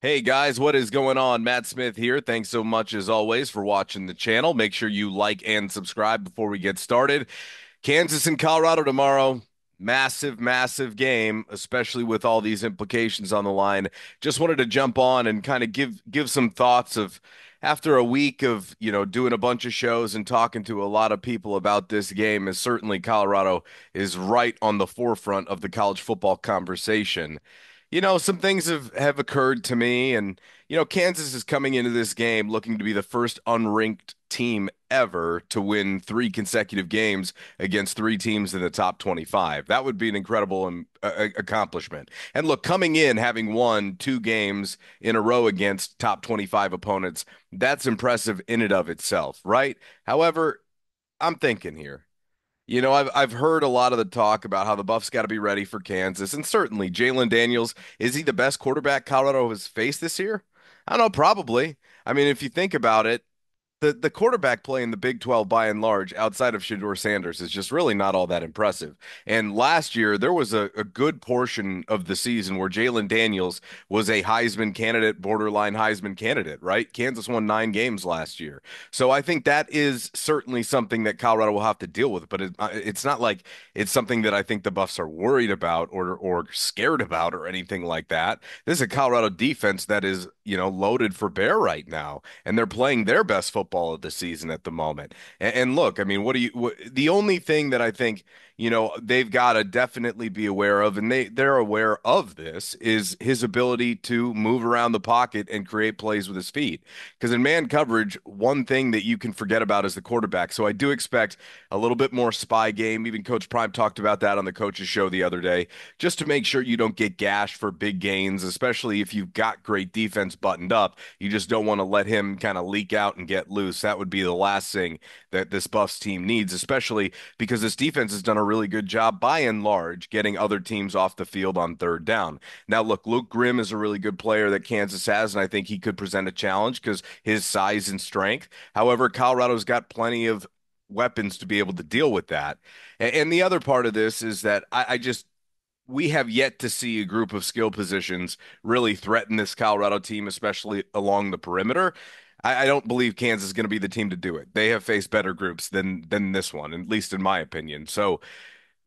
Hey guys, what is going on? Matt Smith here. Thanks so much as always for watching the channel. Make sure you like and subscribe before we get started. Kansas and Colorado tomorrow. Massive, massive game, especially with all these implications on the line. Just wanted to jump on and kind of give some thoughts of after a week of, doing a bunch of shows and talking to a lot of people about this game, as certainly Colorado is right on the forefront of the college football conversation. Some things have occurred to me, and Kansas is coming into this game looking to be the first unranked team ever to win three consecutive games against three teams in the top 25. That would be an incredible accomplishment. And look, coming in having won two games in a row against top 25 opponents, that's impressive in and of itself, right? However, I'm thinking here. I've heard a lot of the talk about how the Buffs got to be ready for Kansas, and certainly Jalen Daniels, is he the best quarterback Colorado has faced this year? I don't know, probably. I mean, if you think about it, the quarterback play in the Big 12 by and large, outside of Shedeur Sanders, is just really not all that impressive. And last year, there was a good portion of the season where Jalen Daniels was a Heisman candidate, borderline Heisman candidate, right? Kansas won 9 games last year. So I think that is certainly something that Colorado will have to deal with, but it's not like it's something that I think the Buffs are worried about or scared about or anything like that. This is a Colorado defense that is, loaded for bear right now, and they're playing their best football of the season at the moment. And look, I mean, the only thing that I think, they've got to definitely be aware of, and they're aware of this, is his ability to move around the pocket and create plays with his feet. Because in man coverage, one thing that you can forget about is the quarterback. So I do expect a little bit more spy game. Even Coach Prime talked about that on the coaches show the other day, just to make sure you don't get gashed for big gains, especially if you've got great defense buttoned up. You just don't want to let him kind of leak out and get loose. That would be the last thing that this Buffs team needs, especially because this defense has done a really good job by and large getting other teams off the field on third down. Now, look, Luke Grimm is a really good player that Kansas has, and I think he could present a challenge because his size and strength. However, Colorado's got plenty of weapons to be able to deal with that. And the other part of this is that I just we have yet to see a group of skill positions really threaten this Colorado team, especially along the perimeter. I don't believe Kansas is going to be the team to do it. They have faced better groups than this one, at least in my opinion. So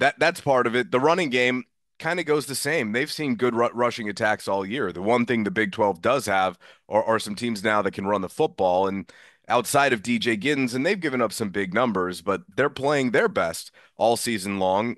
that's part of it. The running game kind of goes the same. They've seen good rushing attacks all year. The one thing the Big 12 does have are some teams now that can run the football. And outside of DJ Giddens, and they've given up some big numbers, but they're playing their best all season long,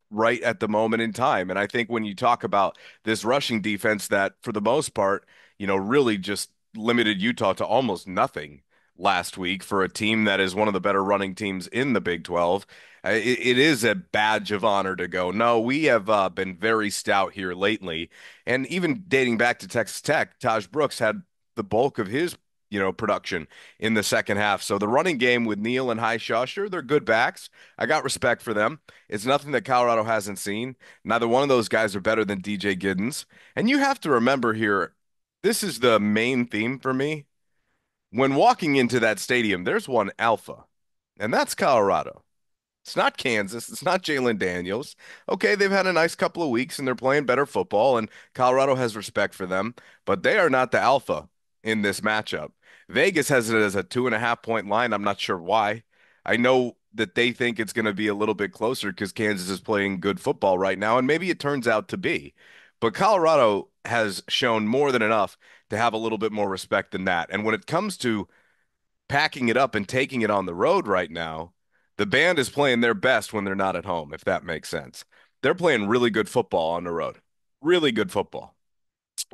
right at the moment in time. And I think when you talk about this rushing defense that, for the most part, really just limited Utah to almost nothing last week for a team that is one of the better running teams in the Big 12. It is a badge of honor to go, no, we have been very stout here lately. And even dating back to Texas Tech, Taj Brooks had the bulk of his, production in the second half. So the running game with Neal and Highshaw, sure, they're good backs. I got respect for them. It's nothing that Colorado hasn't seen. Neither one of those guys are better than DJ Giddens. And you have to remember here, this is the main theme for me. When walking into that stadium, there's one alpha, and that's Colorado. It's not Kansas. It's not Jalen Daniels. Okay, they've had a nice couple of weeks and they're playing better football, and Colorado has respect for them, but they are not the alpha in this matchup. Vegas has it as a 2.5 point line. I'm not sure why. I know that they think it's going to be a little bit closer because Kansas is playing good football right now, and maybe it turns out to be. But Colorado has shown more than enough to have a little bit more respect than that. And when it comes to packing it up and taking it on the road right now, the band is playing their best when they're not at home, if that makes sense. They're playing really good football on the road, really good football.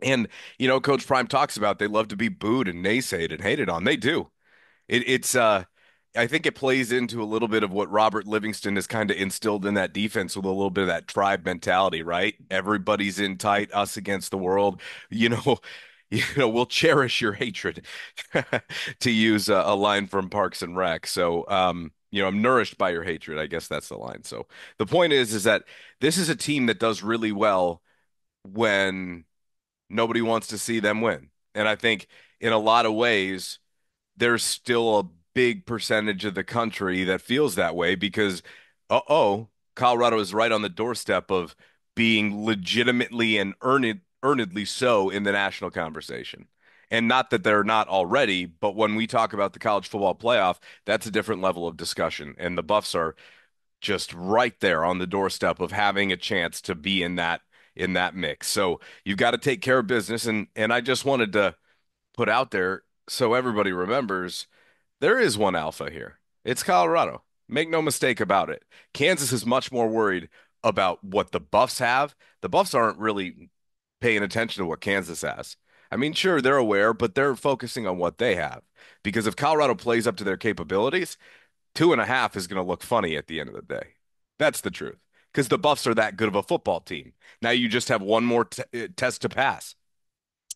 And, Coach Prime talks about they love to be booed and naysayed and hated on. They do. I think it plays into a little bit of what Robert Livingston has kind of instilled in that defense with a little bit of that tribe mentality, right? Everybody's in tight, us against the world. You know, we'll cherish your hatred, to use a line from Parks and Rec. So, I'm nourished by your hatred. I guess that's the line. So the point is that this is a team that does really well when nobody wants to see them win. And I think in a lot of ways, there's still a big percentage of the country that feels that way because, Colorado is right on the doorstep of being legitimately and earnedly so in the national conversation. And not that they're not already, but when we talk about the college football playoff, that's a different level of discussion. And the Buffs are just right there on the doorstep of having a chance to be in that mix. So you've got to take care of business. And I just wanted to put out there so everybody remembers there is one alpha here. It's Colorado. Make no mistake about it. Kansas is much more worried about what the Buffs have. The Buffs aren't really paying attention to what Kansas has. I mean, sure, they're aware, but they're focusing on what they have. Because if Colorado plays up to their capabilities, 2.5 is going to look funny at the end of the day. That's the truth. Because the Buffs are that good of a football team. Now you just have one more test to pass.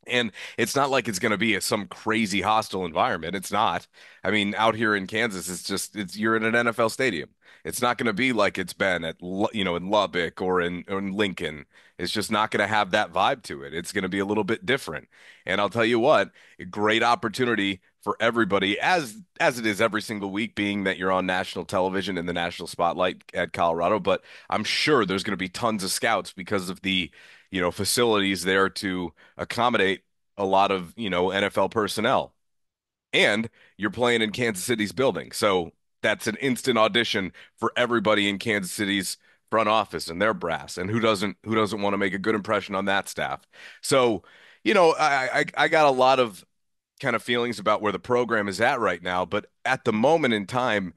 And it's not like it's going to be some crazy hostile environment. It's not. I mean, out here in Kansas, it's you're in an NFL stadium. It's not going to be like it's been at in Lubbock or in Lincoln. It's just not going to have that vibe to it. It's going to be a little bit different. And I'll tell you what, a great opportunity for everybody, as it is every single week, being that you're on national television in the national spotlight at Colorado. But I'm sure there's going to be tons of scouts because of the facilities there to accommodate a lot of, NFL personnel. And you're playing in Kansas City's building. So that's an instant audition for everybody in Kansas City's front office and their brass. And who doesn't want to make a good impression on that staff? So, I got a lot of kind of feelings about where the program is at right now, but at the moment in time,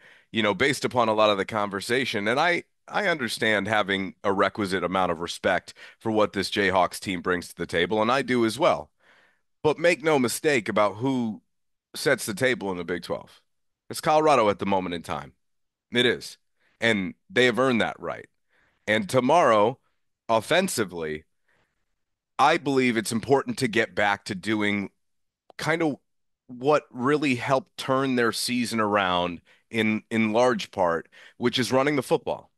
based upon a lot of the conversation, and I understand having a requisite amount of respect for what this Jayhawks team brings to the table, and I do as well. But make no mistake about who sets the table in the Big 12. It's Colorado at the moment in time. It is. And they have earned that right. And tomorrow, offensively, I believe it's important to get back to doing kind of what really helped turn their season around in large part, which is running the football.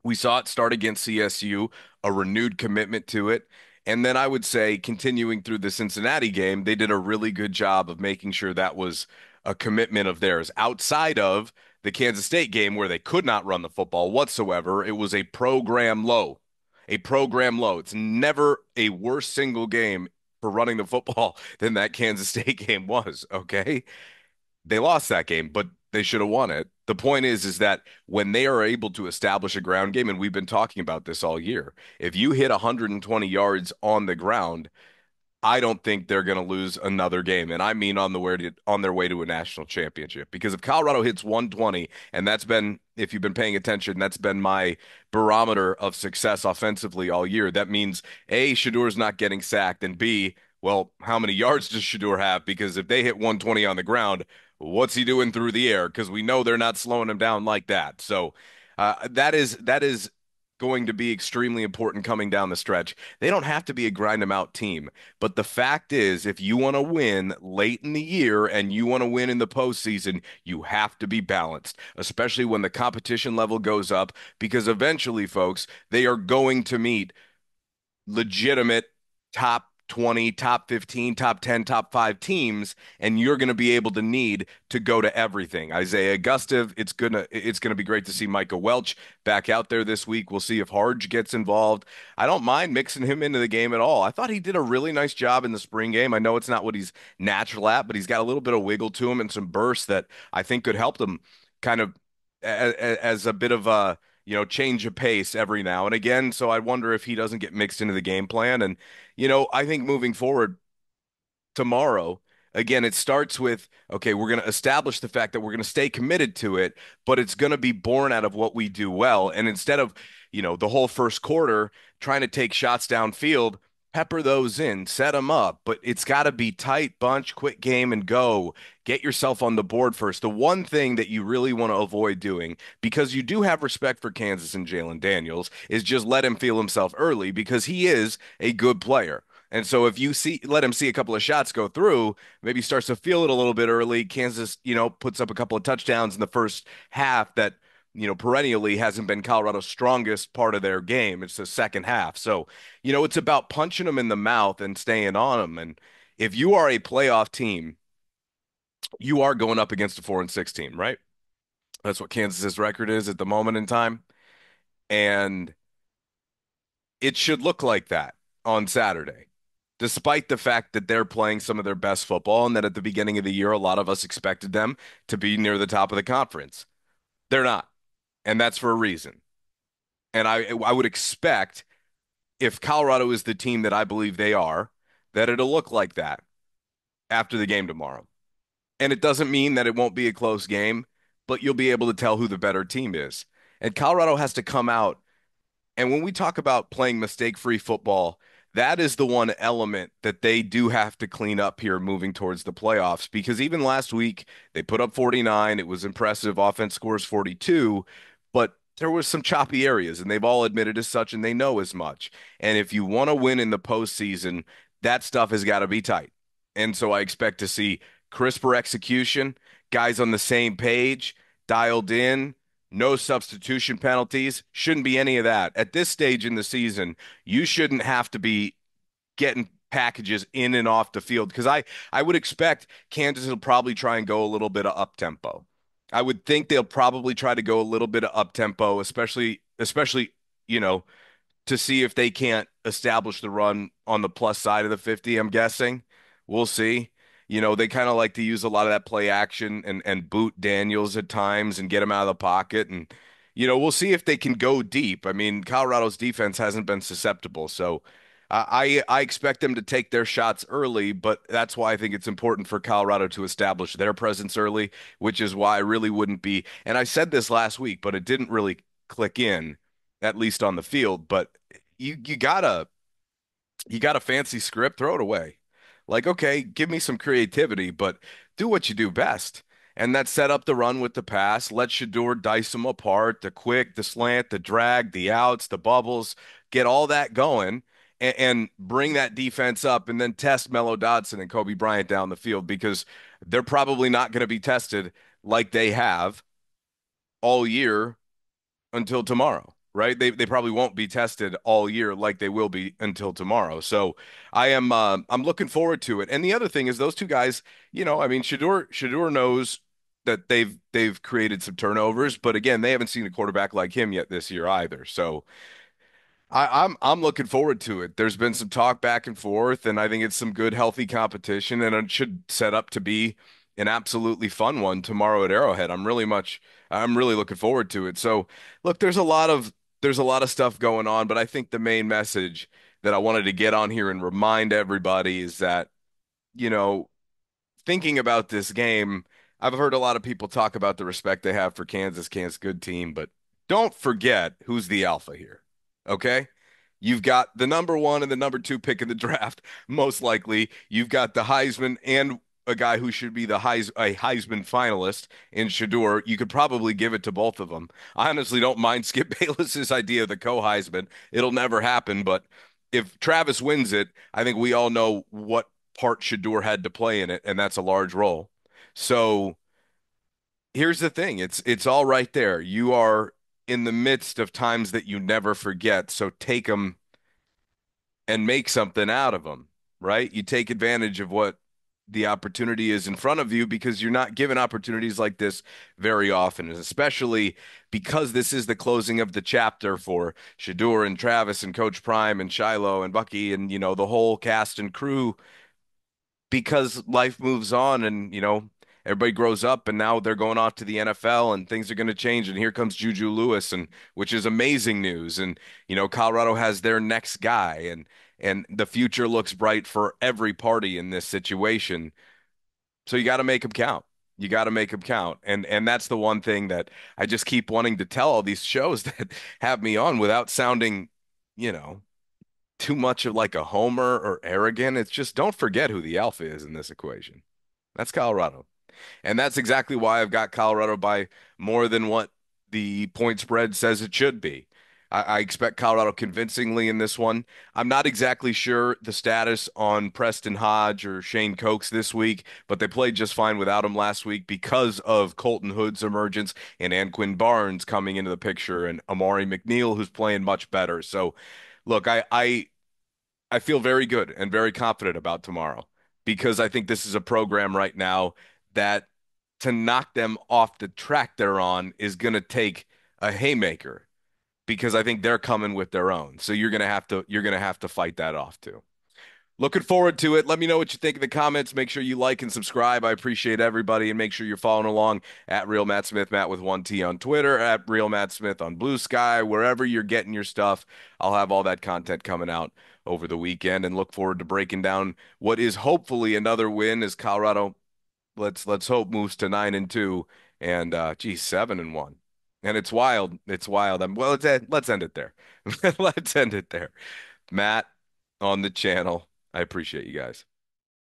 We saw it start against CSU, a renewed commitment to it. And then I would say, continuing through the Cincinnati game, they did a really good job of making sure that was a commitment of theirs. Outside of the Kansas State game, where they could not run the football whatsoever, it was a program low. A program low. It's never a worse single game for running the football than that Kansas State game was. Okay. They lost that game, but they should have won it. The point is that when they are able to establish a ground game, and we've been talking about this all year, if you hit 120 yards on the ground, I don't think they're going to lose another game, and I mean on their way to a national championship. Because if Colorado hits 120, and that's been, if you've been paying attention, that's been my barometer of success offensively all year. That means A, Shedeur's not getting sacked, and B, well, how many yards does Shedeur have? Because if they hit 120 on the ground, what's he doing through the air? Because we know they're not slowing him down like that. So that is going to be extremely important coming down the stretch. They don't have to be a grind them out team. But the fact is, if you want to win late in the year and you want to win in the postseason, you have to be balanced, especially when the competition level goes up, because eventually, folks, they are going to meet legitimate top 20, top 15, top 10, top 5 teams, and you're going to be able to need to go to everything. Isaiah Gustive, it's gonna be great to see Micah Welch back out there this week. We'll see if Harge gets involved. I don't mind mixing him into the game at all. I thought he did a really nice job in the spring game. I know it's not what he's natural at, but he's got a little bit of wiggle to him and some bursts that I think could help them kind of as a bit of a change of pace every now and again. So I wonder if he doesn't get mixed into the game plan. And, I think moving forward tomorrow, again, it starts with, okay, we're going to establish the fact that we're going to stay committed to it, but it's going to be born out of what we do well. And instead of, the whole first quarter trying to take shots downfield, pepper those in, set them up, but it's got to be tight bunch, quick game and go. Get yourself on the board first. The one thing that you really want to avoid doing, because you do have respect for Kansas and Jalen Daniels, is just let him feel himself early because he is a good player. And so if you let him see a couple of shots go through, maybe starts to feel it a little bit early. Kansas, puts up a couple of touchdowns in the first half that, perennially hasn't been Colorado's strongest part of their game. It's the second half. So, it's about punching them in the mouth and staying on them. And if you are a playoff team, you are going up against a 4-6 team, right? That's what Kansas's record is at the moment in time. And it should look like that on Saturday, despite the fact that they're playing some of their best football and that at the beginning of the year, a lot of us expected them to be near the top of the conference. They're not, and that's for a reason. And I would expect if Colorado is the team that I believe they are, that it'll look like that after the game tomorrow. And it doesn't mean that it won't be a close game, but you'll be able to tell who the better team is. And Colorado has to come out. And when we talk about playing mistake-free football, that is the one element that they do have to clean up here moving towards the playoffs. Because even last week, they put up 49. It was impressive. Offense scores 42, but there was some choppy areas, and they've all admitted as such, and they know as much. And if you want to win in the postseason, that stuff has got to be tight. And so I expect to see crisper execution, guys on the same page, dialed in, no substitution penalties. Shouldn't be any of that. At this stage in the season, you shouldn't have to be getting packages in and off the field because I would expect Kansas will probably try and go a little bit of up tempo. I would think they'll probably try to go a little bit of up tempo, especially you know to see if they can't establish the run on the plus side of the 50, I'm guessing. We'll see. They kind of like to use a lot of that play action and boot Daniels at times and get him out of the pocket. And, we'll see if they can go deep. I mean, Colorado's defense hasn't been susceptible. So I expect them to take their shots early, but that's why I think it's important for Colorado to establish their presence early, which is why I really wouldn't be. And I said this last week, but it didn't really click in, at least on the field. But you got a fancy script, throw it away. Like, okay, give me some creativity, but do what you do best. And that set up the run with the pass. Let Shedeur dice them apart, the quick, the slant, the drag, the outs, the bubbles, get all that going and bring that defense up and then test Mello Dotson and Kobe Bryant down the field because they're probably not going to be tested like they have all year until tomorrow, right? They probably won't be tested all year like they will be until tomorrow. So I'm looking forward to it. And the other thing is those two guys, I mean Shedeur knows that they've created some turnovers, but again, they haven't seen a quarterback like him yet this year either. So I'm looking forward to it. There's been some talk back and forth, and I think it's some good, healthy competition, and it should set up to be an absolutely fun one tomorrow at Arrowhead. I'm really looking forward to it. So, look, there's a lot of stuff going on, but I think the main message that I wanted to get on here and remind everybody is that, you know, thinking about this game, I've heard a lot of people talk about the respect they have for Kansas. Kansas, good team, but don't forget who's the alpha here. Okay? You've got the number one and the number two pick in the draft, most likely. You've got the Heisman and a guy who should be a Heisman finalist in Shedeur. You could probably give it to both of them. I honestly don't mind Skip Bayless's idea of the co-Heisman. It'll never happen, but if Travis wins it, I think we all know what part Shedeur had to play in it, and that's a large role. So here's the thing. It's all right there. You are in the midst of times that you never forget. So take them and make something out of them, right? You take advantage of what the opportunity is in front of you because you're not given opportunities like this very often, and especially because this is the closing of the chapter for Shedeur and Travis and Coach Prime and Shiloh and Bucky and the whole cast and crew because life moves on and everybody grows up and now they're going off to the NFL and things are going to change and here comes Juju Lewis and which is amazing news and Colorado has their next guy and the future looks bright for every party in this situation. So you got to make them count. You got to make them count. And that's the one thing that I just keep wanting to tell all these shows that have me on without sounding, you know, too much of like a homer or arrogant. It's just don't forget who the alpha is in this equation. That's Colorado. And that's exactly why I've got Colorado by more than what the point spread says it should be. I expect Colorado convincingly in this one. I'm not exactly sure the status on Preston Hodge or Shane Cokes this week, but they played just fine without him last week because of Colton Hood's emergence and Anquin Barnes coming into the picture and Amari McNeil, who's playing much better. So, look, I feel very good and very confident about tomorrow because I think this is a program right now that to knock them off the track they're on is going to take a haymaker because I think they're coming with their own. So you're gonna have to fight that off too. Looking forward to it. Let me know what you think in the comments. Make sure you like and subscribe. I appreciate everybody, and make sure you're following along at Real Matt Smith, Matt with one T on Twitter, at Real Matt Smith on Blue Sky, wherever you're getting your stuff. I'll have all that content coming out over the weekend, and look forward to breaking down what is hopefully another win as Colorado. Let's hope moves to 9-2, and geez, 7-1. And it's wild. It's wild. Well, let's end it there. Let's end it there. Matt on the channel. I appreciate you guys.